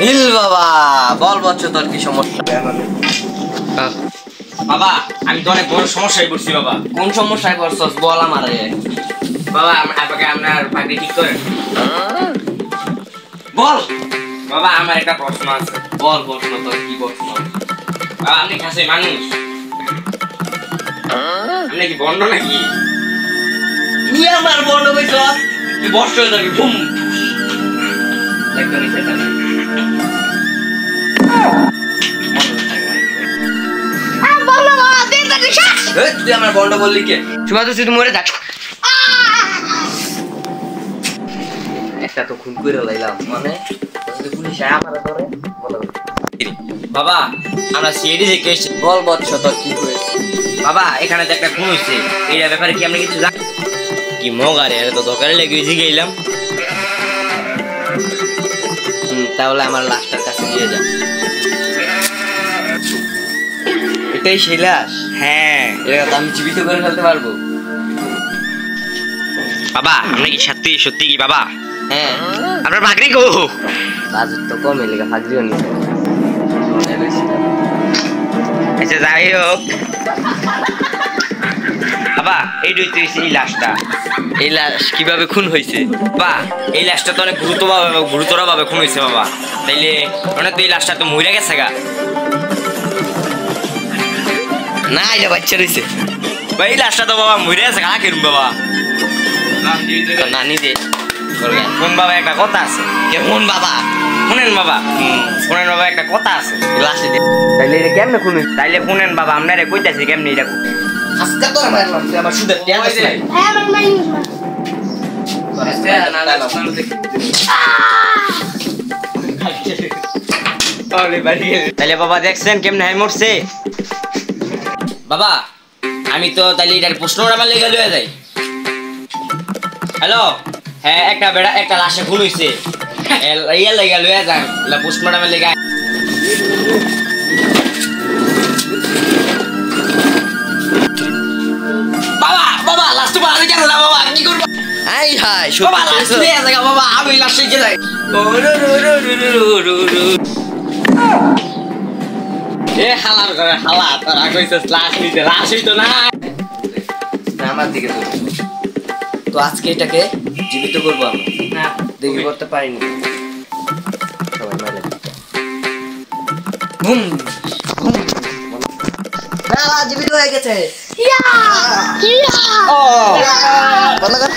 Hill বাবা, বল বচ্চ তোর কি সমস্যা? বাবা আমি তো অনেক বড় সমস্যায় পড়ছি বাবা। কোন সমস্যায় পড়ছস বল আমারে। বাবা আপনাকে আপনার পাগড়ি ঠিক করেন। বল বাবা আমার একটা প্রশ্ন আছে। বল প্রশ্ন তোর কি প্রশ্ন? বাবা আপনি খাসি মানুষ, আপনি কি বন্ড নাকি? তুই আমার বন্ধ কইছ, তুই বর্ষ হয়ে যাবি বুম। একদমই সেটা না। তুই আমার বন্ড বললি কে? তোমার তো শুধু মরে যাক। একটা তো খুন করে লাইলাম, মানে যদি পুলিশ আয় আমারে ধরে বলো। বাবা আমরা সিআইডি থেকে এসেছি। বল বচ্চ তোর কি হয়েছে? বাবা এখানে তো একটা খুন হয়েছে, এই ব্যাপারে কি আমরা কিছু জানি? কি মগারে এটা তো দরকারে লেগে গেলাম। তাহলে আমার লাশটার কাছে নিয়ে যা। এটাই সেই লাশ? হ্যাঁ এটা তো আমি জীবিত করে ফেলতে পারবো। বাবা আপনি কি সত্যি সত্যি কি বাবা? হ্যাঁ আপনার পাগড়ি গো। বাজেট তো কমে লেগে ভাগরিও নি। আচ্ছা যাই হোক বাবা এইটাই তো এই লাশটা। এই লাশ কিভাবে খুন হয়েছে? বাবা এই লাশটা তো অনেক গুরুতর ভাবে খুন হয়েছে বাবা। তাইলে মানে তো এই লাশটা তো মরে গেছে গা। না এটা বাচ্চা রয়েছে। বা এই লাশটা তো বাবা মরে গেছে গা কেরম বাবা। নানি দে কোন বাবা একটা কথা আছে। কেমন বাবা? শুনেন বাবা, শুনেন বাবা একটা কথা আছে। লাশে দে। তাইলে এটা কেমনে খুন হয়েছে? তাইলে শুনেন বাবা আপনারে কইতাছি কেমনি এটা। আজকে তোর মারলাম, তুই আমার সুদের টিয়া দিস নাই। তাইলে বাবা দেখছেন কেমনে হাই মরছে? বাবা আমি তো তাইলে এটার প্রশ্নটা আমার লেগে লয়ে যাই। হ্যালো, হ্যাঁ একটা বেড়া একটা লাশে খুন হইছে, ইয়া লেগে লয়ে যান প্রশ্নটা আমার লেগে। বাবা বাবা লাশ তো পাওয়া গেল না বাবা, কি করব? হাই হাই বাবা লাশ দিয়ে আছে বাবা, আমি লাশ শিখে যাই। এ হালার করে হালা তোরা কইছস লাশ নিতে, লাশ হইতো না। আমার দিকে তো আজকে এটাকে জীবিত করবো আমরা। দেখি করতে পারিনি। সবাই মারে বুম বুম। না জীবিত হয়ে গেছে। ইয়া! বন্ধ কর।